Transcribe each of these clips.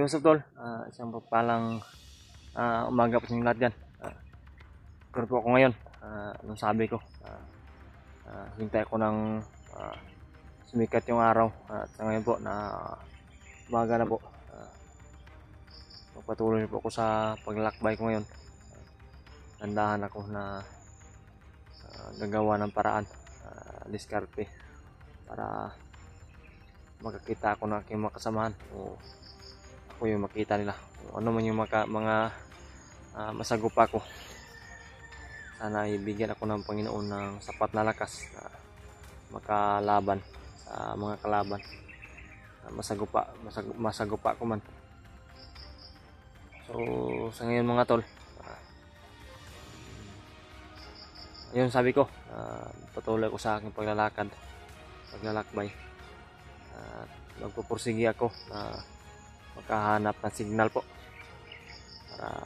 Yung sa tol, isang papalang umaga po sa inyo lahat dyan. Pero po ako ngayon, nung sabi ko, hintay ko ng sumikat yung araw. At sa ngayon po, na umaga na po. Magpatuloy po ako sa paglalakbay ko ngayon. Nandahan ako na gagawa ng paraan, diskarte, para makakita ako ng aking mga kasamahan o ako yung makita nila o ano man yung mga masagupa ko. Sana ibigyan ako ng Panginoon ng sapat na lakas na makalaban sa mga kalaban, masagupa ko man. So sa ngayon mga tol, ayun sabi ko, patuloy ko sa aking paglalakbay. Magpupursige ako na makahanap ng signal po para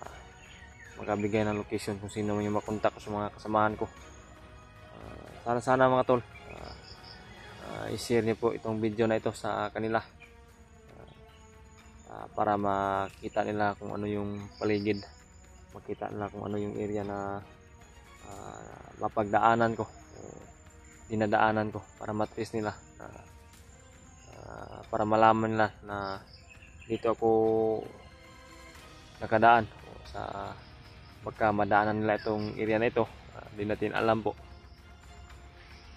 makabigay ng location kung sino man yung makontak ko sa mga kasamahan ko. Sana mga tol, i-share niyo po itong video na ito sa kanila, para makita nila kung ano yung paligid, makita nila kung ano yung area na mapagdaanan ko o dinadaanan ko, para matrace nila, para malaman nila na dito ako nakadaan sa pagka madaanan nila itong area na ito. Hindi natin alam po,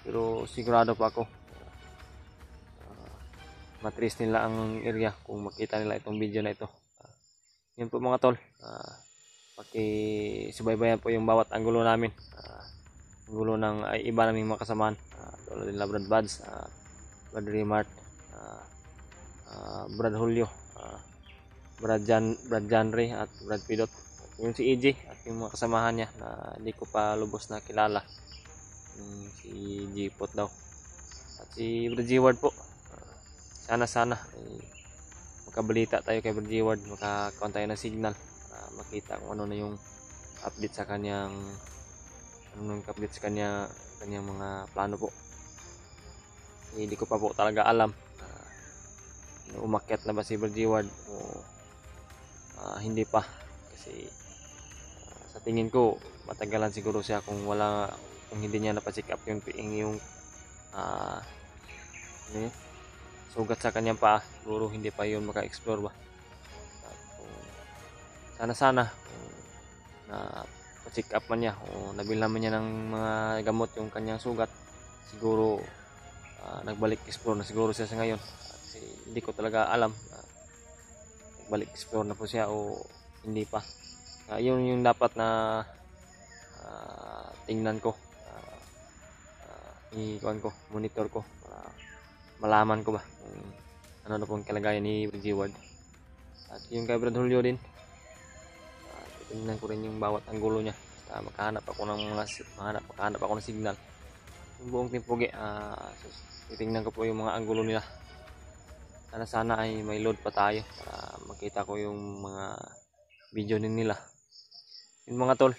pero sigurado po ako matrace nila ang area kung makita nila itong video na ito. Yun po mga tol, pakisubaybayan po yung bawat anggulo namin, anggulo ng iba naming mga kasamahan, tulad nila Brad Buds, Brad Remart, Brad Julio, Brad Janre at Brad Pidot, yung si EJ at yung mga kasamahan niya na hindi ko pa lubos na kilala, yung si G-Pot daw at si Brad G-Ward po. Sana makabalita tayo kay Brad G-Ward, makakakuha tayo ng signal, makita kung ano na yung update sa kanyang mga plano po. Hindi ko pa po talaga alam umakyat na ba si Brad G-Ward o hindi pa, kasi sa tingin ko matagalan siguro siya kung hindi niya napacheck up yung sugat sa kanyang paa. Siguro hindi pa yun maka-explore ba. Sana na pa-check up man niya o nabilhan man niya ng mga gamot yung kanyang sugat, siguro nagbalik explore na siguro siya sa ngayon. Kasi hindi ko talaga alam nagbalik explore na po siya o hindi pa. Yun yung dapat na tingnan ko, monitor ko, para malaman ko ba kung ano na pong kalagayan ni Brad G-Ward. At yung kay Brad Julio din, tingnan ko rin yung bawat anggulo niya, makahanap ako ng signal. Yung buong timpugi, titingnan ko po yung mga anggulo nila. Sana ay may load pa tayo para makita ko yung mga video nila. Yung mga tol,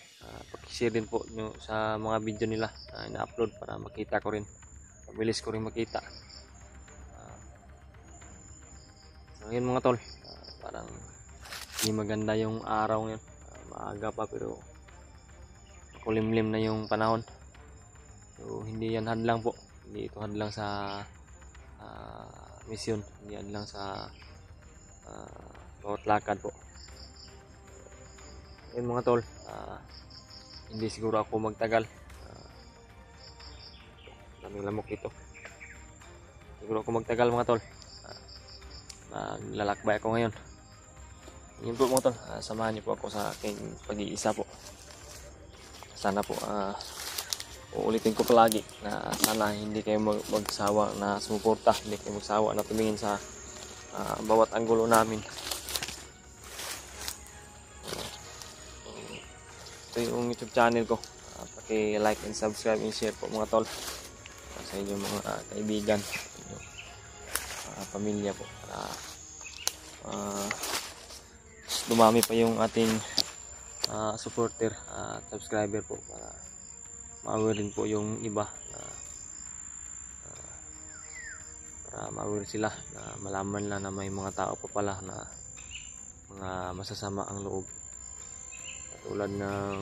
pag-share din po nyo sa mga video nila na ina-upload para makita ko rin, mabilis ko rin makita. So yun mga tol, parang hindi maganda yung araw ngayon, maaga pa pero makulimlim na yung panahon. So hindi yan hadlang po, hindi ito hadlang sa misyon, hindi hadlang sa bawat lakad po. Yun mga tol, hindi siguro ako magtagal, daming lamok dito. Siguro ako magtagal mga tol, maglalakbay ako ngayon. Yun po mga tol, samahan niyo po ako sa aking pag-iisa po. Sana po uulitin ko palagi na sana hindi kayo magsawa na sumuporta, hindi kayo magsawa na tumingin sa bawat anggulo namin. Ito yung YouTube channel ko, paki-like and subscribe and share po mga tol sa inyong mga kaibigan, inyong pamilya po, para dumami pa yung ating supporter at subscriber po, para ma-aware din po yung iba, para ma-aware sila na malaman lang na may mga tao pa pala na mga masasama ang loob. Katulad ng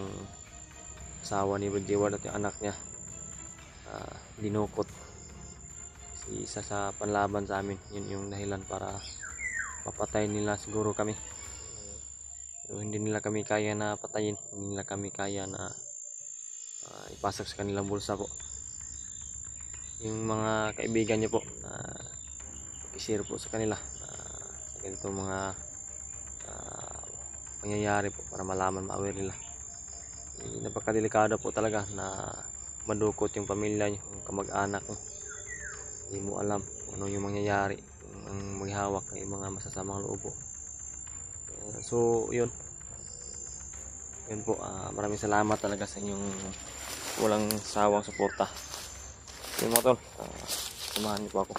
asawa ni Brad Jeward at yung anak niya, dinukot. Kasi isa sa panlaban sa amin, yun yung dahilan para papatay nila siguro kami. Pero hindi nila kami kaya na patayin, hindi nila kami kaya na ipasok sa kanilang bulsa po. Yung mga kaibigan niyo po, pakishare po sa kanila sa ganito mga pangyayari po para malaman, ma-aware nila. Napakadelikado po talaga na madukot yung pamilya niyo, yung kamag-anak niyo. Hindi mo alam kung ano yung mangyayari ang maghawak ng mga masasamang loob po. So yun po, maraming salamat talaga sa inyong walang sawang suporta. Yun mga tol, samahan niyo po ako.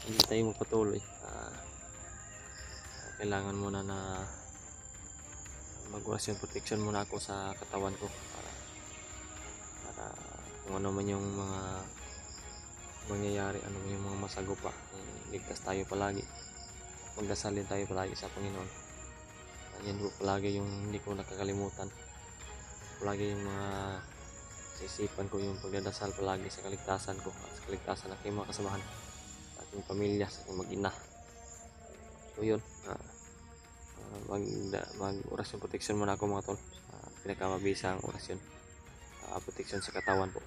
Hindi tayo magpatuloy, kailangan muna na mag-orasyon protection muna ako sa katawan ko para kung ano man yung mga mangyayari, ano man yung mga masagupa, ligtas tayo palagi, magdasal din tayo palagi sa Panginoon. Yan po palagi yung hindi ko nakakalimutan, palagi yung mga sa isipan ko, yung pagdadasal palagi sa kaligtasan ko at sa kaligtasan ng aking mga kasamahan, sa aking pamilya, sa aking mag-ina. So yun, mag-orasyon protection muna ako mga tol, pinakamabisang orasyon protection sa katawan po.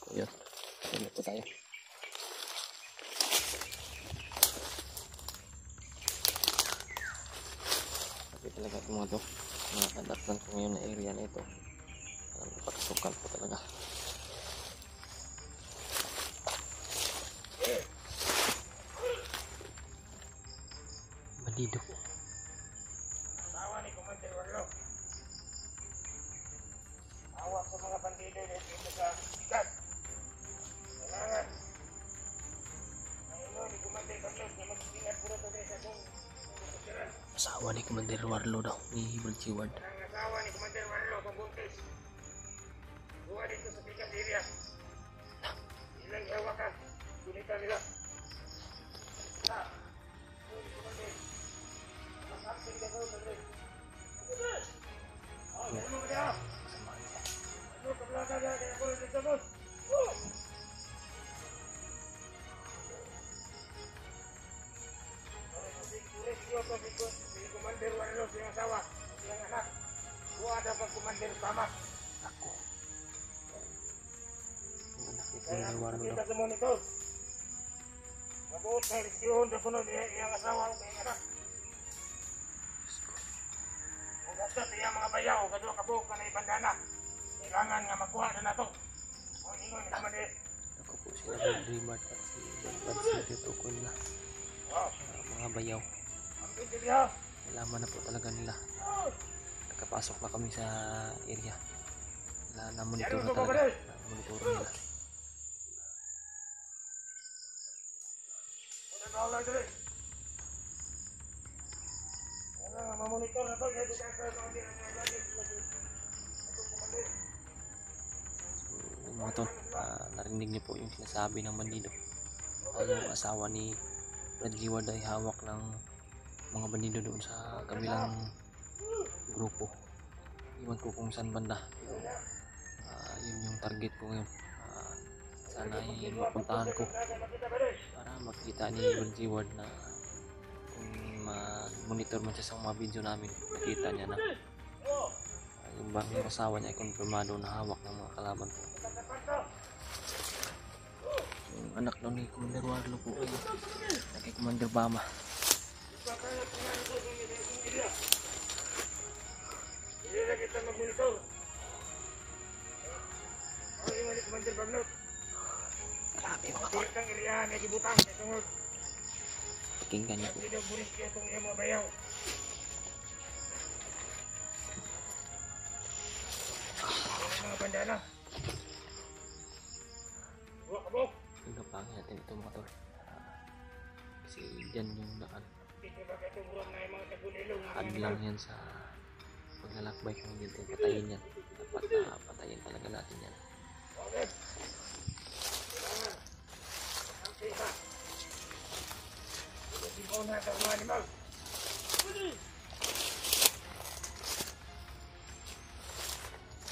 Yun, yun po tayo. Tapi talaga ito mga to, mga kadaktan ko ngayon na area na ito, napakasukal po talaga. Bandido po. Asawa ni Commander Warlo. Awak sa mga bandido dito sa sikat. Kailangan ngayon ni Commander Carlos na mag-ingat puro to sa kung Asawa ni Commander Warlo daw, ni Brad Jeward. ang asawa ni Commander Warlo sa buntis. Buwa dito sa sikat area. Ilang hawakan. Gunita nila. Commander. Masakit ka daw sa rin. Ano mo kaya? Ano ka pala kaya kaya ko rin dito boss? Si Commander Warlo, siyang asawa, siyang anak. Buwa dapat Commander Pamak. Ako. Ang anak ni Kaya Commander Warlo kita daw. sa monitor. Mabuot ng leksyon sa sunod iyang asawa o kayang anak. Kung gasta siya mga bayaw, kadwa kabuk ka na ibandana. Kailangan nga makuha na nato. Ang ingon ni Commander. Ako po sila Brad Jeward at si Brad City Tukoy na mga bayaw. Ang pinti niya. Nalaman na po talaga nila. Nakapasok na kami sa area. Na-monitor na talaga. Na-monitor nila. Ano na wala dito? Ano nga, mamonitor na to. Kaya dito ka sa mga dinang So, mga tol, narinig niyo po yung sinasabi ng bandido. Yung asawa ni Brad Jeward ay hawak ng mga bandido doon sa kabilang grupo. Iwan ko kung saan banda. Pero yun yung target ko ngayon. Sana ay mapuntahan ko para makita ni Brad Jeward na kung monitor man siya sa mga video namin, nakita niya na yung bang yung asawa niya ay konfirmado na hawak ng mga kalaban ko. Yung anak daw ni Commander Warlo po ay kay Commander Bama. Hindi na kita mag-monitor. Ang ingon ni Commander Barnot. Grabe mga tol. Ang iriyahan na gibutang sa tungod. Pakinggan niyo po. Hindi na buris kaya itong iyong mga bayaw. handa na. Buka ka, Bok. Pinapangin natin ito mga tol. Kasi dyan yung daan. Dito ba kayo tumurong na yung mga tagulilong? Hadlang yan sa paglalakbay kung hindi natin patayin yan. Dapat patayin talaga natin yan. Okay. Kailangan. Ang pisa. Sigaw na sa mga animal.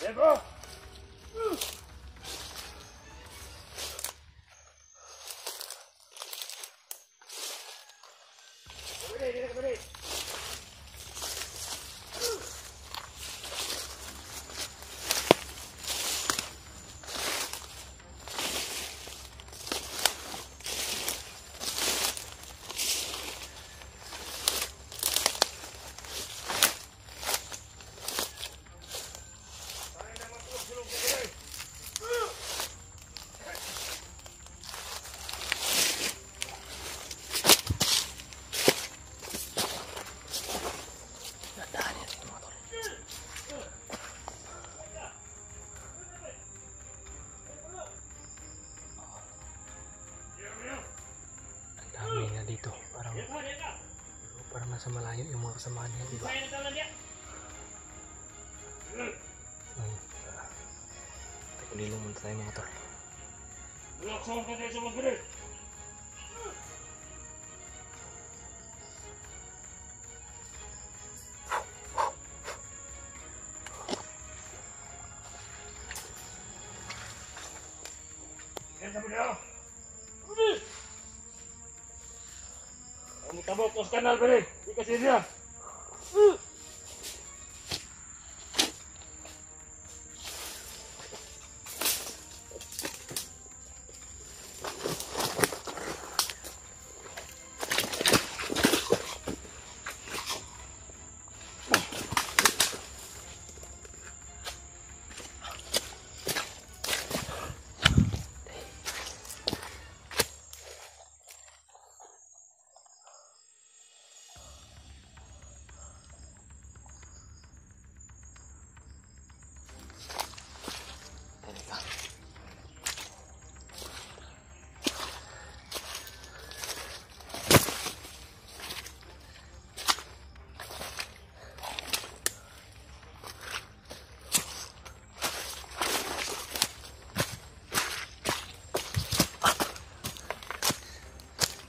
Lego! Kembali, dito kembali. Dadaan yan ito mga tol. Ang dami na dito. Parang nasa malayo yung mga kasamahan niya, di ba? Tagulilong muna tayo mga tol. Lakson ka tayo sa magbilis. Yan sa buli, oh. Ang tabok ko sa kanal, bali. Di kasi niya. Teka.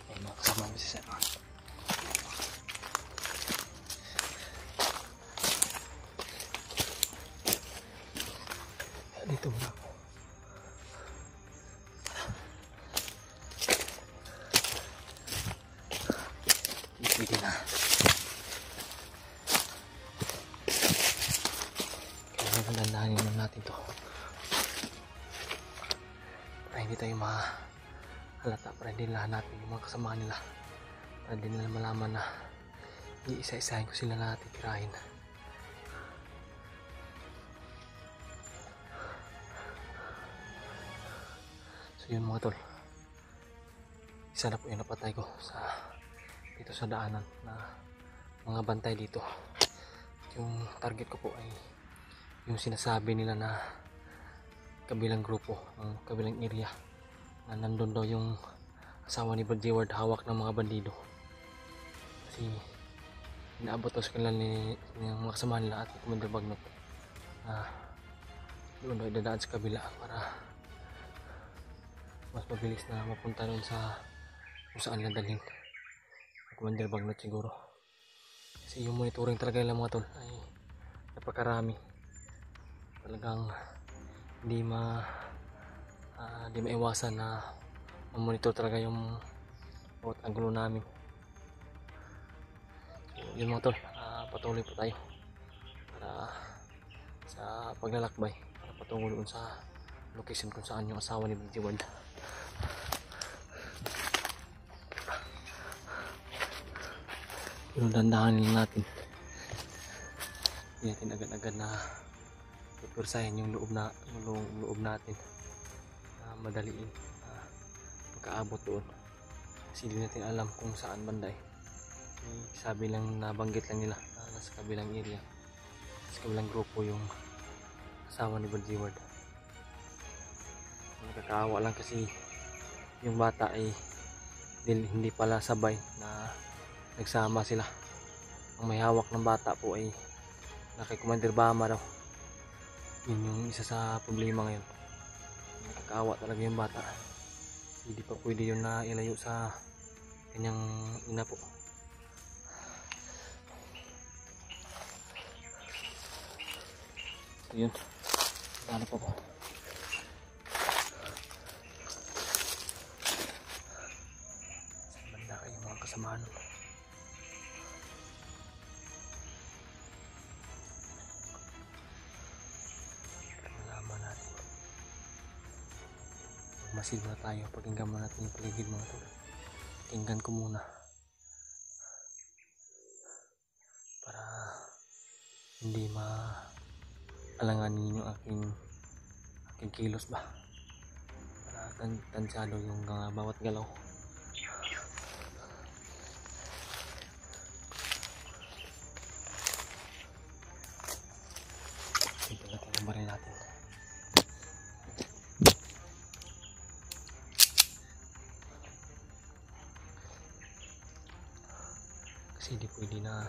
May mga kasama mo si Simon. Dito muna ako. Pwede na. Kaya dandahanin lang natin to. Para hindi tayo mahalata. Para hindi nila hanapin yung mga kasama nila. Para hindi nila malaman na iisa-isahin ko sila na titirahin. So yun mga tol, isa na po yung napatay ko dito sa daanan na mga bantay dito. Yung target ko po ay yung sinasabi nila na kabilang grupo, ang kabilang area na nandun daw yung asawa ni Brad Jeward hawak ng mga bandido. Kasi inaabot daw sa kanila ng mga kasama nila at Commander Bagnot na doon daw idadaan sa kabila para mas mabilis na mapunta doon sa kung saan nadalhin Commander Bagnot siguro. Kasi yung monitoring talaga nila mga tol ay napakarami. Talagang hindi maiwasan na mamonitor talaga yung bawat anggulo namin. So yun mga tol, patuloy po tayo para sa paglalakbay para patungo doon sa location kung saan yung asawa ni Brad Jeward. Pero dandahanin lang natin. Hindi natin agad-agad na pupursahin yung loob natin na madaliin pagkaabot doon. Kasi hindi natin alam kung saan banda eh. Sabi lang, nabanggit lang nila nasa kabilang area, sa kabilang grupo yung asawa ni Brad Jeward. Nakakaawa lang kasi yung bata ay hindi pala sabay na nagsama sila. Ang may hawak ng bata po ay kay Commander Bama daw. Yun yung isa sa problema ngayon. Nakakaawa talaga yung bata. Hindi pa pwede yun na ilayo sa kanyang ina po. So yun, ano po po. Sa banda kayo mga kasamahan. Malaman natin. Magmasid muna tayo. Pakinggan muna natin yung paligid mga tol. Pakinggan ko muna. Para hindi alanganin yung aking kilos ba. Para tansado yung bawat galaw. Ito natin ang baril natin. Kasi di pwede na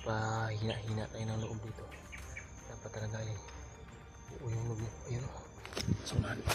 magpahina-hina tayo ng loob dito. Dapat talaga ay yung loob mo. Ayun o. Sunahan pa.